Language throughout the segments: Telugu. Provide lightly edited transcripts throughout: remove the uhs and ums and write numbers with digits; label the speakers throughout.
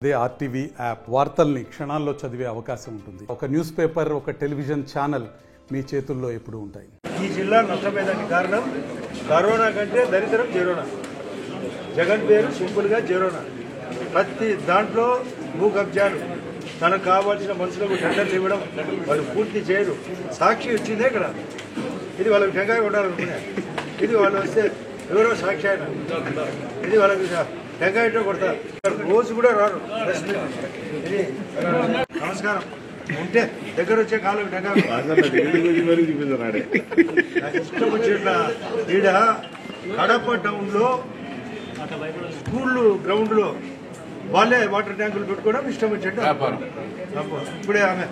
Speaker 1: అదే ఆర్టీవీ యాప్ వార్తల్ని క్షణాల్లో చదివే అవకాశం ఉంటుంది. ఒక న్యూస్ పేపర్, ఒక టెలివిజన్ ఛానల్ మీ చేతుల్లో ఎప్పుడూ ఉంటాయి.
Speaker 2: ఈ జిల్లా నష్టపోయేదానికి కారణం కరోనా కంటే దరిద్రం జెరోనా. జగన్ పేరు సింపుల్గా జెరోనా. ప్రతి దాంట్లో భూ కబ్జాలు, తనకు కావాల్సిన మనుషులకు టెండర్లు ఇవ్వడం, వాళ్ళు పూర్తి చేయరు. సాక్షి వచ్చిందే ఇక్కడ, ఇది వాళ్ళకి టెంకాయ కొట్టాలనుకునే, ఇది వాళ్ళు వస్తే ఎవరో సాక్షి ఆయన, ఇది వాళ్ళకి టెంకాయతో కొడతారు. రోజు కూడా రారు. ఇది నమస్కారం ఉంటే దగ్గర వచ్చే కాలం టెంకాయ ఇష్టం వచ్చిన ఈడ కడప టౌన్లో స్కూళ్ళు గ్రౌండ్లో వాళ్ళే వాటర్ ట్యాంకులు పెట్టుకోవడం ఇష్టం వచ్చేట్టు. ఇప్పుడే ఆమె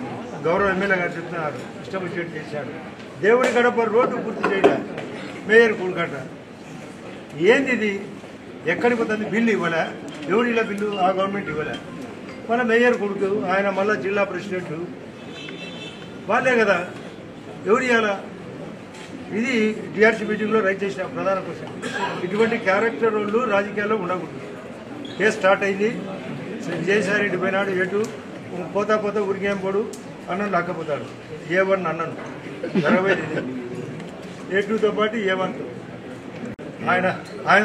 Speaker 2: గౌరవ ఎమ్మెల్యే గారు చెప్తున్నారు, ఇష్టం వచ్చేట్టు చేశాడు. దేవుడి గడప రోడ్డు పూర్తి చేయడం మేయర్ కూడుకట్ట. ఏంది ఇది? ఎక్కడికి పోతుంది? బిల్లు ఇవ్వలే. ఎవరు ఇలా బిల్లు? ఆ గవర్నమెంట్ ఇవ్వలే. మన మేయర్ కొడుకు ఆయన, మళ్ళా జిల్లా ప్రెసిడెంట్ వాళ్ళే కదా, ఎవరు ఇవ్వాలా? ఇది టీఆర్సీ మీటింగ్లో రైట్ చేసిన ప్రధాన క్వశ్చన్. ఇటువంటి క్యారెక్టర్ వాళ్ళు రాజకీయాల్లో ఉండకూడదు. కేసు స్టార్ట్ అయింది, విజయసాయి రెడ్డి పోయినాడు, ఎటు పోతా పోతా ఊరికేం పోడు, అన్నను లాక్కపోతాడు. A1 అన్నను 60 A2తో పాటు A1 ఆయన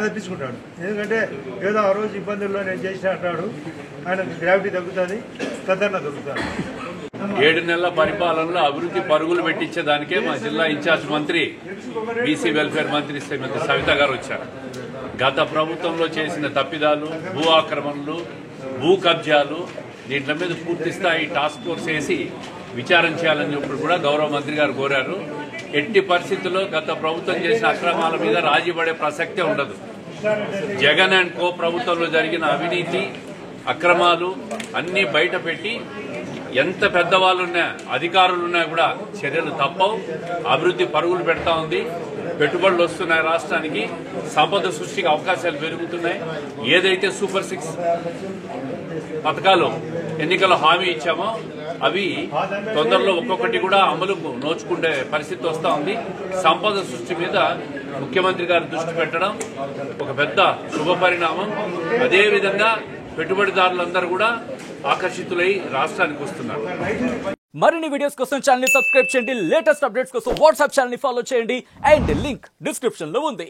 Speaker 2: తప్పించుకుంటాడు. ఎందుకంటే ఏదో ఆ రోజు ఇబ్బందుల్లో నేను చేసిన అంటాడు. ఆయనకు గ్రావిటీ తగ్గుతుంది, కదన్న దొరుకుతాడు.
Speaker 3: 7 నెలల పరిపాలనలో అభివృద్ధి పరుగులు పెట్టించేదానికే మా జిల్లా ఇన్ఛార్జ్ మంత్రి, బీసీ వెల్ఫేర్ మంత్రి శ్రీమతి సవిత గారు వచ్చారు. గత ప్రభుత్వంలో చేసిన తప్పిదాలు, భూ ఆక్రమణలు, భూ కబ్జాలు, దీంట్ల మీద పూర్తి స్థాయి టాస్క్ ఫోర్స్ వేసి విచారణ చేయాలని చెప్పి కూడా గౌరవ మంత్రి గారు కోరారు. ఎట్టి పరిస్థితుల్లో గత ప్రభుత్వం చేసిన అక్రమాల మీద రాజీ పడే ప్రసక్తే ఉండదు. జగన్ అండ్ కో ప్రభుత్వంలో జరిగిన అవినీతి, అక్రమాలు అన్నీ బయట పెట్టి ఎంత పెద్దవాళ్ళున్నా, అధికారులున్నా కూడా చర్యలు తప్పవు. అభివృద్ధి పరుగులు పెడతా ఉంది, పెట్టుబడులు వస్తున్నాయి, రాష్ట్రానికి సంపద సృష్టికి అవకాశాలు పెరుగుతున్నాయి. ఏదైతే సూపర్ 6 పథకాలు ఎన్నికల్లో హామీ ఇచ్చామో అవి తొందరలో ఒక్కొక్కటి కూడా అమలుకు నోచుకుంటే పరిస్థితి వస్తూ ఉంది. సంపద సృష్టి మీద ముఖ్యమంత్రి గారు దృష్టి పెట్టడం ఒక పెద్ద శుభ పరిణామం. అదేవిధంగా పెట్టుబడిదారులందరూ కూడా ఆకర్షితులై రాష్ట్రానికి వస్తున్నారు.
Speaker 4: మరిన్ని వీడియోస్ కోసం ఛానల్ ని సబ్స్క్రైబ్ చేయండి. లేటెస్ట్ అప్డేట్స్ కోసం వాట్సాప్ ఛానల్ ని ఫాలో చేయండి. అండ్ లింక్ డిస్క్రిప్షన్ లో ఉంది.